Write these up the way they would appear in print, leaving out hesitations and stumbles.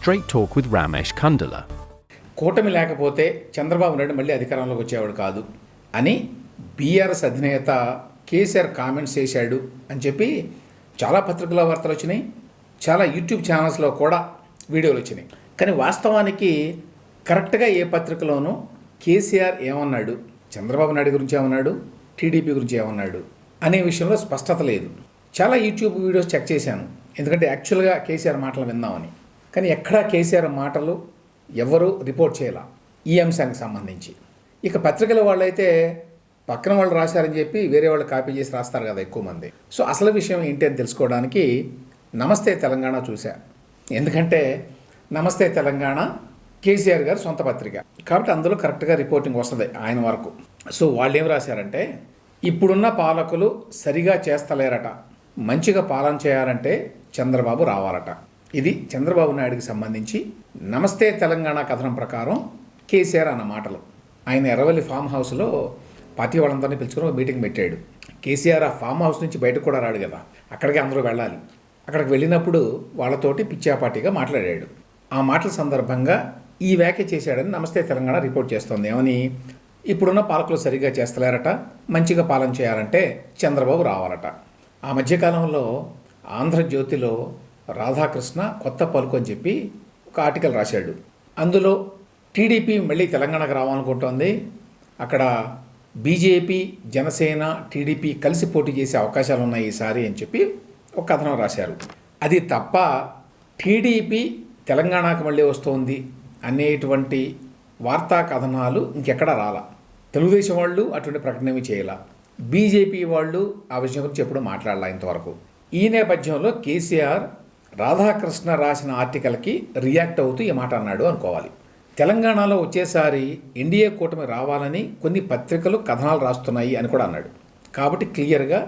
Straight Talk with Ramesh Kundala. కూటమి లేకపోతే చంద్రబాబు నాయుడు మళ్ళీ అధికారంలోకి వచ్చేవాడు కాదు అని బీఆర్ఎస్ అధినేత కేసీఆర్ కామెంట్స్ చేశాడు అని చెప్పి చాలా పత్రికల వార్తలు వచ్చినాయి, చాలా యూట్యూబ్ ఛానల్స్లో కూడా వీడియోలు వచ్చినాయి. కానీ వాస్తవానికి కరెక్ట్గా ఏ పత్రికలోనూ కేసీఆర్ ఏమన్నాడు, చంద్రబాబు నాయుడు గురించి ఏమన్నాడు, టీడీపీ గురించి ఏమన్నాడు అనే విషయంలో స్పష్టత లేదు. చాలా యూట్యూబ్ వీడియోస్ చెక్ చేశాను, ఎందుకంటే యాక్చువల్గా కేసీఆర్ మాటలు విందామని. కానీ ఎక్కడా కేసీఆర్ మాటలు ఎవరు రిపోర్ట్ చేయాల ఈ అంశానికి సంబంధించి. ఇక పత్రికల వాళ్ళు అయితే పక్కన వాళ్ళు రాశారని చెప్పి వేరే వాళ్ళు కాపీ చేసి రాస్తారు కదా ఎక్కువ మంది. సో అసలు విషయం ఏంటి అని తెలుసుకోవడానికి నమస్తే తెలంగాణ చూశా. ఎందుకంటే నమస్తే తెలంగాణ కేసీఆర్ గారు సొంత పత్రిక కాబట్టి అందులో కరెక్ట్గా రిపోర్టింగ్ వస్తుంది ఆయన వరకు. సో వాళ్ళు ఏం రాశారంటే, ఇప్పుడున్న పాలకులు సరిగా చేస్తలేరట, మంచిగా పాలన చేయాలంటే చంద్రబాబు రావాలట. ఇది చంద్రబాబు నాయుడికి సంబంధించి నమస్తే తెలంగాణ కథనం ప్రకారం కేసీఆర్ అన్న మాటలు. ఆయన ఎర్రవల్లి ఫామ్ హౌస్లో పార్టీ వాళ్ళందరినీ పిలుచుకొని ఒక మీటింగ్ పెట్టాడు. కేసీఆర్ ఆ ఫామ్ హౌస్ నుంచి బయటకు కూడా రాడు కదా, అక్కడికి అందరూ వెళ్ళాలి. అక్కడికి వెళ్ళినప్పుడు వాళ్ళతోటి పిచ్చాపాటిగా మాట్లాడాడు. ఆ మాటల సందర్భంగా ఈ వ్యాఖ్య చేశాడని నమస్తే తెలంగాణ రిపోర్ట్ చేస్తోంది. ఏమని, ఇప్పుడున్న పాలకులు సరిగ్గా చేస్తలేరట, మంచిగా పాలన చేయాలంటే చంద్రబాబు రావాలట. ఆ మధ్యకాలంలో ఆంధ్రజ్యోతిలో రాధాకృష్ణ కొత్త పలుకు అని చెప్పి ఒక ఆర్టికల్ రాశాడు. అందులో టీడీపీ మళ్ళీ తెలంగాణకు రావాలనుకుంటోంది, అక్కడ బీజేపీ, జనసేన, టీడీపీ కలిసి పోటీ చేసే అవకాశాలు ఉన్నాయి ఈసారి అని చెప్పి ఒక కథనం రాశారు. అది తప్ప టీడీపీ తెలంగాణకు మళ్ళీ వస్తోంది అనేటువంటి వార్తా కథనాలు ఇంకెక్కడా రాలా. తెలుగుదేశం వాళ్ళు అటువంటి ప్రకటన ఏమీ చేయాల, బీజేపీ వాళ్ళు ఆ విషయం గురించి ఎప్పుడూ మాట్లాడాల ఇంతవరకు. ఈ నేపథ్యంలో కేసీఆర్ రాధాకృష్ణ రాసిన ఆర్టికల్కి రియాక్ట్ అవుతూ ఈ మాట అన్నాడు అనుకోవాలి. తెలంగాణలో వచ్చేసారి ఎన్డీఏ కూటమి రావాలని కొన్ని పత్రికలు కథనాలు రాస్తున్నాయి అని కూడా అన్నాడు. కాబట్టి క్లియర్గా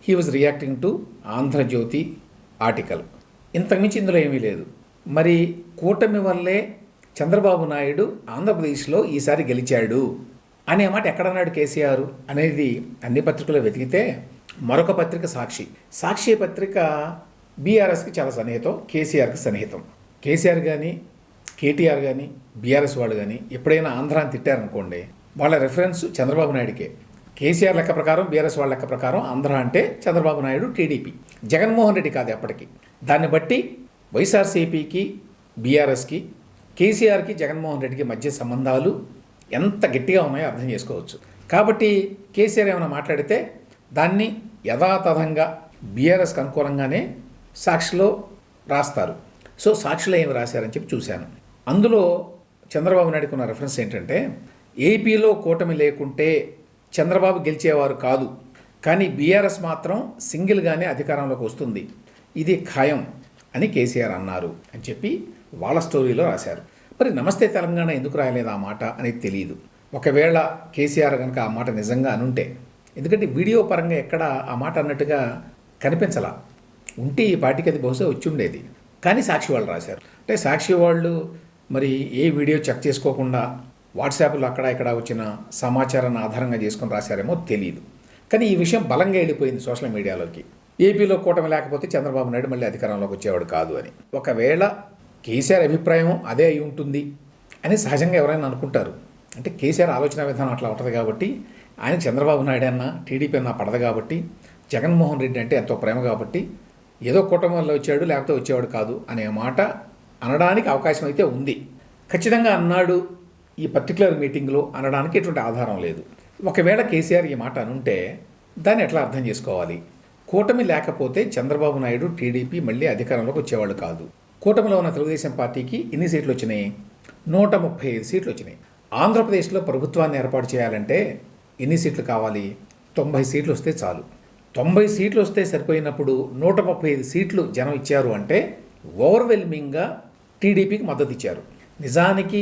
he was reacting to Andhrajyothi article. ఇంతకుమించి ఇందులో ఏమీ లేదు. మరి కూటమి వల్లే చంద్రబాబు నాయుడు ఆంధ్రప్రదేశ్లో ఈసారి గెలిచాడు అనే మాట ఎక్కడన్నాడు కేసీఆర్ అనేది అన్ని పత్రికలు వెతికితే మరొక పత్రిక సాక్షి పత్రిక బీఆర్ఎస్కి చాలా సన్నిహితం, కేసీఆర్కి సన్నిహితం. కేసీఆర్ కానీ కేటీఆర్ కానీ బీఆర్ఎస్ వాళ్ళు కానీ ఎప్పుడైనా ఆంధ్రాని తిట్టారనుకోండి, వాళ్ళ రెఫరెన్స్ చంద్రబాబు నాయుడికే. కేసీఆర్ లెక్క ప్రకారం, బీఆర్ఎస్ వాళ్ళ లెక్క ప్రకారం ఆంధ్ర అంటే చంద్రబాబు నాయుడు, టీడీపీ, జగన్మోహన్ రెడ్డి కాదు ఎప్పటికీ. దాన్ని బట్టి వైఎస్ఆర్సీపీకి, బీఆర్ఎస్కి, కేసీఆర్కి, జగన్మోహన్ రెడ్డికి మధ్య సంబంధాలు ఎంత గట్టిగా ఉన్నాయో అర్థం చేసుకోవచ్చు. కాబట్టి కేసీఆర్ ఏమైనా మాట్లాడితే దాన్ని యథాతథంగా బీఆర్ఎస్కి అనుకూలంగానే సాక్షిలో రాస్తారు. సో సాక్షిలో ఏమి రాశారని చెప్పి చూశాను. అందులో చంద్రబాబు నాయుడుకు ఉన్న రెఫరెన్స్ ఏంటంటే, ఏపీలో కూటమి లేకుంటే చంద్రబాబు గెలిచేవారు కాదు, కానీ బీఆర్ఎస్ మాత్రం సింగిల్గానే అధికారంలోకి వస్తుంది, ఇది ఖాయం అని కేసీఆర్ అన్నారు అని చెప్పి వాళ్ళ స్టోరీలో రాశారు. మరి నమస్తే తెలంగాణ ఎందుకు రాయలేదు ఆ మాట అనేది తెలియదు. ఒకవేళ కేసీఆర్ కనుక ఆ మాట నిజంగా అనుంటే, ఎందుకంటే వీడియో పరంగా ఎక్కడ ఆ మాట అన్నట్టుగా కనిపించలా, ఉంటే ఈ పార్టీకి అది బహుశా వచ్చి ఉండేది. కానీ సాక్షి వాళ్ళు రాశారు. అంటే సాక్షి వాళ్ళు మరి ఏ వీడియో చెక్ చేసుకోకుండా వాట్సాప్లో అక్కడ ఇక్కడ వచ్చిన సమాచారాన్ని ఆధారంగా చేసుకొని రాశారేమో తెలియదు. కానీ ఈ విషయం బలంగా వెళ్ళిపోయింది సోషల్ మీడియాలోకి. ఏపీలో కూటమి లేకపోతే చంద్రబాబు నాయుడు మళ్ళీ అధికారంలోకి వచ్చేవాడు కాదు అని. ఒకవేళ కేసీఆర్ అభిప్రాయం అదే అయి ఉంటుంది అని సహజంగా ఎవరైనా అనుకుంటారు. అంటే కేసీఆర్ ఆలోచన విధానం అట్లా ఉంటుంది కాబట్టి, ఆయన చంద్రబాబు నాయుడు అన్నా టీడీపీ అన్నా పడదు కాబట్టి, జగన్మోహన్ రెడ్డి అంటే ఎంతో ప్రేమ కాబట్టి, ఏదో కూటమి వల్ల వచ్చాడు లేకపోతే వచ్చేవాడు కాదు అనే మాట అనడానికి అవకాశం అయితే ఉంది. ఖచ్చితంగా అన్నాడు ఈ పర్టికులర్ మీటింగ్లో అనడానికి ఎటువంటి ఆధారం లేదు. ఒకవేళ కేసీఆర్ ఈ మాట అనుంటే దాన్ని ఎట్లా అర్థం చేసుకోవాలి? కూటమి లేకపోతే చంద్రబాబు నాయుడు, టీడీపీ మళ్ళీ అధికారంలోకి వచ్చేవాళ్ళు కాదు. కూటమిలో ఉన్న తెలుగుదేశం పార్టీకి ఎన్ని సీట్లు వచ్చినాయి? 135 సీట్లు వచ్చినాయి. ఆంధ్రప్రదేశ్లో ప్రభుత్వాన్ని ఏర్పాటు చేయాలంటే ఎన్ని సీట్లు కావాలి? 90 సీట్లు వస్తే చాలు. 90 సీట్లు వస్తే సరిపోయినప్పుడు 135 సీట్లు జనం ఇచ్చారు అంటే ఓవర్వెల్మింగ్గా టీడీపీకి మద్దతు ఇచ్చారు. నిజానికి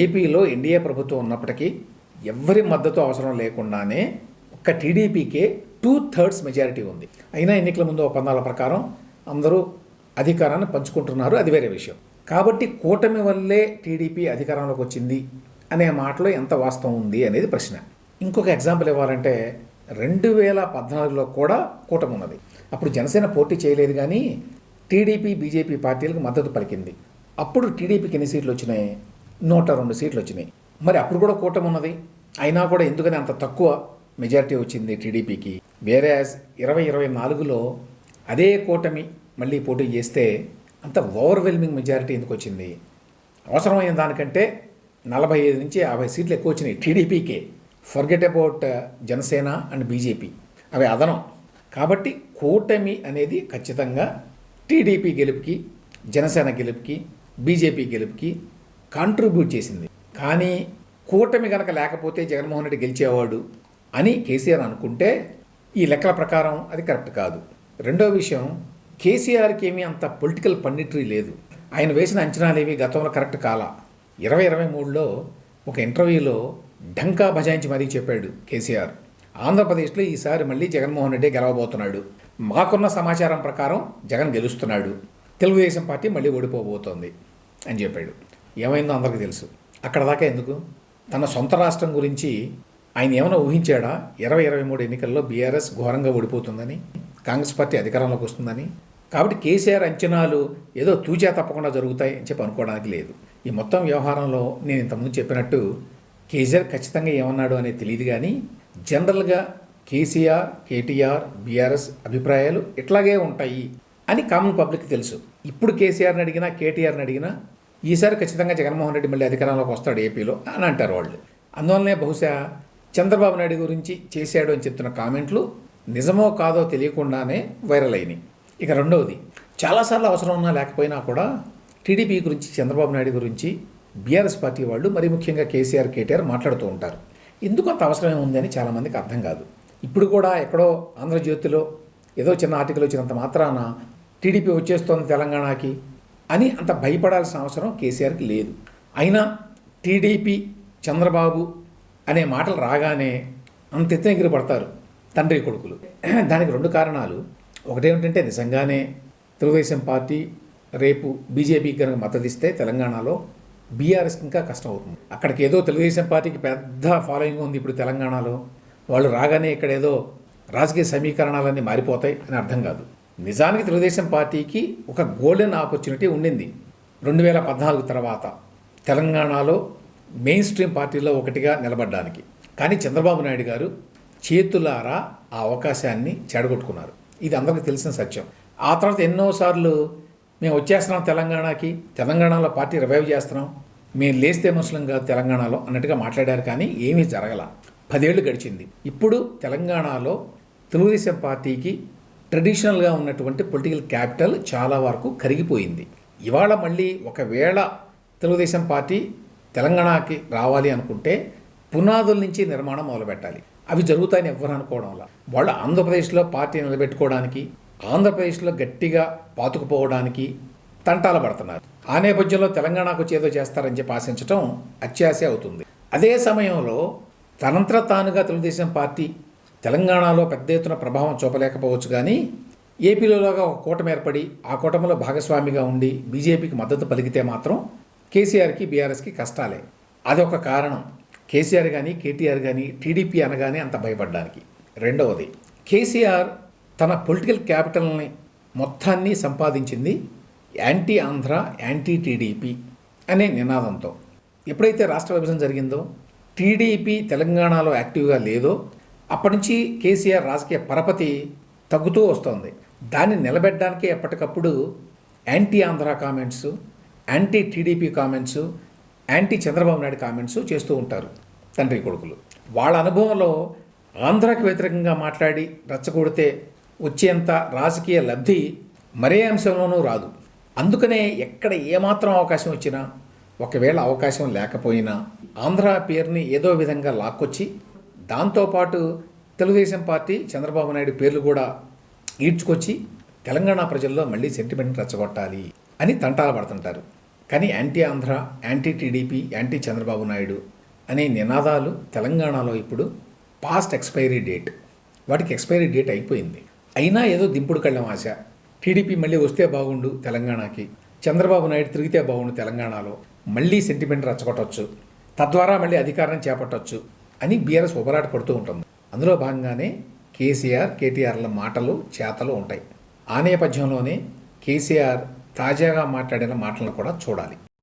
ఏపీలో ఎన్డీఏ ప్రభుత్వం ఉన్నప్పటికీ ఎవరి మద్దతు అవసరం లేకుండానే ఒక్క టీడీపీకే 2/3 మెజారిటీ ఉంది. అయినా ఎన్నికల ముందు ఒప్పందాల ప్రకారం అందరూ అధికారాన్ని పంచుకుంటున్నారు, అది వేరే విషయం. కాబట్టి కూటమి వల్లే టీడీపీ అధికారంలోకి వచ్చింది అనే మాటలో ఎంత వాస్తవం ఉంది అనేది ప్రశ్న. ఇంకొక ఎగ్జాంపుల్ ఇవ్వాలంటే 2014లో కూడా కూటమి ఉన్నది. అప్పుడు జనసేన పోటీ చేయలేదు, కానీ టీడీపీ, బీజేపీ పార్టీలకు మద్దతు పలికింది. అప్పుడు టీడీపీకి ఎన్ని సీట్లు వచ్చినాయి? 102 సీట్లు వచ్చినాయి. మరి అప్పుడు కూడా కూటమి ఉన్నది, అయినా కూడా ఎందుకని అంత తక్కువ మెజారిటీ వచ్చింది టీడీపీకి? వేరే 2024లో అదే కూటమి మళ్ళీ పోటీ చేస్తే అంత ఓవర్వెల్మింగ్ మెజారిటీ ఎందుకు వచ్చింది? అవసరమైన దానికంటే 45 నుంచి 50 సీట్లు ఎక్కువ వచ్చినాయి టీడీపీకే. Forget about Janasena and BJP, అవి అదనం. కాబట్టి కూటమి అనేది ఖచ్చితంగా టీడీపీ గెలుపుకి, జనసేన గెలుపుకి, బీజేపీ గెలుపుకి కాంట్రిబ్యూట్ చేసింది. కానీ కూటమి కనుక లేకపోతే జగన్మోహన్ రెడ్డి గెలిచేవాడు అని కేసీఆర్ అనుకుంటే ఈ లెక్కల ప్రకారం అది కరెక్ట్ కాదు. రెండో విషయం, కేసీఆర్కి ఏమీ అంత పొలిటికల్ పండిట్రీ లేదు. ఆయన వేసిన అంచనాలు ఏవి గతంలో కరెక్ట్ కాలా. 2023లో ఒక ఇంటర్వ్యూలో ఢంకా బజాయించి మరీ చెప్పాడు కేసీఆర్, ఆంధ్రప్రదేశ్లో ఈసారి మళ్ళీ జగన్మోహన్ రెడ్డి గెలవబోతున్నాడు, మాకున్న సమాచారం ప్రకారం జగన్ గెలుస్తున్నాడు, తెలుగుదేశం పార్టీ మళ్ళీ ఓడిపోబోతోంది అని చెప్పాడు. ఏమైందో అందరికీ తెలుసు. అక్కడ దాకా ఎందుకు? తన సొంత రాష్ట్రం గురించి ఆయన ఏమైనా ఊహించాడా? 2023 ఎన్నికల్లో బీఆర్ఎస్ ఘోరంగా ఓడిపోతుందని, కాంగ్రెస్ పార్టీ అధికారంలోకి వస్తుందని? కాబట్టి కేసీఆర్ అంచనాలు ఏదో తూచా తప్పకుండా జరుగుతాయి అని చెప్పి అనుకోవడానికి లేదు. ఈ మొత్తం వ్యవహారంలో నేను ఇంతకుముందు చెప్పినట్టు కేసీఆర్ ఖచ్చితంగా ఏమన్నాడు అనేది తెలియదు, కానీ జనరల్గా కేసీఆర్, కేటీఆర్, బీఆర్ఎస్ అభిప్రాయాలు ఇట్లాగే ఉంటాయి అని కామన్ పబ్లిక్ తెలుసు. ఇప్పుడు కేసీఆర్ని అడిగినా, కేటీఆర్ని అడిగినా ఈసారి ఖచ్చితంగా జగన్మోహన్ రెడ్డి మళ్ళీ అధికారంలోకి వస్తాడు ఏపీలో అని అంటారు వాళ్ళు. అందువల్లనే బహుశా చంద్రబాబు నాయుడు గురించి చేశాడు అని చెప్తున్న కామెంట్లు నిజమో కాదో తెలియకుండానే వైరల్ అయినాయి. ఇక రెండవది, చాలాసార్లు అవసరం ఉన్నా లేకపోయినా కూడా టీడీపీ గురించి, చంద్రబాబు నాయుడు గురించి బీఆర్ఎస్ పార్టీ వాళ్ళు, మరి ముఖ్యంగా కేసీఆర్, కేటీఆర్ మాట్లాడుతూ ఉంటారు. ఎందుకు అంత అవసరమే ఉంది అని చాలామందికి అర్థం కాదు. ఇప్పుడు కూడా ఎక్కడో ఆంధ్రజ్యోతిలో ఏదో చిన్న ఆర్టికల్ వచ్చినంత మాత్రాన టీడీపీ వచ్చేస్తోంది తెలంగాణకి అని అంత భయపడాల్సిన అవసరం కేసీఆర్కి లేదు. అయినా టీడీపీ, చంద్రబాబు అనే మాటలు రాగానే అంత ఎత్తున ఎగిరి పడతారు తండ్రి కొడుకులు. దానికి రెండు కారణాలు. ఒకటేమిటంటే నిజంగానే తెలుగుదేశం పార్టీ రేపు బీజేపీకి కనుక మద్దతు ఇస్తే తెలంగాణలో బీఆర్ఎస్కి ఇంకా కష్టం అవుతుంది. అక్కడికి ఏదో తెలుగుదేశం పార్టీకి పెద్ద ఫాలోయింగ్ ఉంది ఇప్పుడు తెలంగాణలో, వాళ్ళు రాగానే ఇక్కడ ఏదో రాజకీయ సమీకరణాలన్నీ మారిపోతాయి అని అర్థం కాదు. నిజానికి తెలుగుదేశం పార్టీకి ఒక గోల్డెన్ ఆపర్చునిటీ ఉండింది 2014 తర్వాత తెలంగాణలో మెయిన్ స్ట్రీమ్ పార్టీలో ఒకటిగా నిలబడడానికి. కానీ చంద్రబాబు నాయుడు గారు చేతులారా ఆ అవకాశాన్ని చెడగొట్టుకున్నారు. ఇది అందరికీ తెలిసిన సత్యం. ఆ తర్వాత ఎన్నోసార్లు మేము వచ్చేస్తున్నాం తెలంగాణకి, తెలంగాణలో పార్టీ రివైవ్ చేస్తున్నాం, మేము లేస్తే ముస్లిం కాదు తెలంగాణలో అన్నట్టుగా మాట్లాడారు, కానీ ఏమీ జరగల. 10 ఏళ్ళు గడిచింది. ఇప్పుడు తెలంగాణలో తెలుగుదేశం పార్టీకి ట్రెడిషనల్గా ఉన్నటువంటి పొలిటికల్ క్యాపిటల్ చాలా వరకు కరిగిపోయింది. ఇవాళ మళ్ళీ ఒకవేళ తెలుగుదేశం పార్టీ తెలంగాణకి రావాలి అనుకుంటే పునాదుల నుంచి నిర్మాణం మొదలుపెట్టాలి. అవి జరుగుతాయని ఎవ్వరు అనుకోవడం వల్ల వాళ్ళు ఆంధ్రప్రదేశ్లో పార్టీ నిలబెట్టుకోవడానికి, ఆంధ్రప్రదేశ్లో గట్టిగా పాతుకుపోవడానికి తంటాలు పడుతున్నారు. ఆ నేపథ్యంలో తెలంగాణకు వచ్చి ఏదో చేస్తారని చెప్పి ఆశించడం అత్యాశ అవుతుంది. అదే సమయంలో తనంతట తానుగా తెలుగుదేశం పార్టీ తెలంగాణలో పెద్ద ఎత్తున ప్రభావం చూపలేకపోవచ్చు, కానీ ఏపీలోగా ఒక కూటమి ఏర్పడి ఆ కూటమిలో భాగస్వామిగా ఉండి బీజేపీకి మద్దతు పలికితే మాత్రం కేసీఆర్కి, బీఆర్ఎస్కి కష్టాలే. అదొక కారణం కేసీఆర్ కానీ, కేటీఆర్ కానీ టీడీపీ అనగానే అంత భయపడడానికి. రెండవది, కేసీఆర్ తన పొలిటికల్ క్యాపిటల్ని మొత్తాన్ని సంపాదించింది యాంటీ ఆంధ్ర, యాంటీ టీడీపీ అనే నినాదంతో. ఎప్పుడైతే రాష్ట్ర విభజన జరిగిందో, టీడీపీ తెలంగాణలో యాక్టివ్గా లేదో అప్పటి నుంచి కేసీఆర్ రాజకీయ పరపతి తగ్గుతూ వస్తోంది. దాన్ని నిలబెట్టడానికి ఎప్పటికప్పుడు anti Andhra comments, anti TDP comments, anti Chandrababu Naidu comments చేస్తూ ఉంటారు తండ్రి కొడుకులు. వాళ్ళ అనుభవంలో ఆంధ్రాకి వ్యతిరేకంగా మాట్లాడి రెచ్చగొడితే వచ్చేంత రాజకీయ లబ్ధి మరే అంశంలోనూ రాదు. అందుకనే ఎక్కడ ఏమాత్రం అవకాశం వచ్చినా, ఒకవేళ అవకాశం లేకపోయినా ఆంధ్ర పేరుని ఏదో విధంగా లాక్కొచ్చి దాంతోపాటు తెలుగుదేశం పార్టీ, చంద్రబాబు నాయుడు పేర్లు కూడా ఈడ్చుకొచ్చి తెలంగాణ ప్రజల్లో మళ్ళీ సెంటిమెంట్ రెచ్చగొట్టాలి అని తంటాలు పడుతుంటారు. కానీ anti Andhra, anti TDP, anti Chandrababu Naidu అనే నినాదాలు తెలంగాణలో ఇప్పుడు పాస్ట్ ఎక్స్పైరీ డేట్, వాటికి ఎక్స్పైరీ డేట్ అయిపోయింది. అయినా ఏదో దింపుడు కళ్ళం ఆశ, టీడీపీ మళ్ళీ వస్తే బాగుండు తెలంగాణకి, చంద్రబాబు నాయుడు తిరిగితే బాగుండు తెలంగాణలో, మళ్ళీ సెంటిమెంట్ రెచ్చగొట్టవచ్చు, తద్వారా మళ్ళీ అధికారం చేపట్టవచ్చు అని బీఆర్ఎస్ ఉబరాట పడుతూ ఉంటుంది. అందులో భాగంగానే కేసీఆర్, కేటీఆర్ల మాటలు, చేతలు ఉంటాయి. ఆ నేపథ్యంలోనే కేసీఆర్ తాజాగా మాట్లాడిన మాటలను కూడా చూడాలి.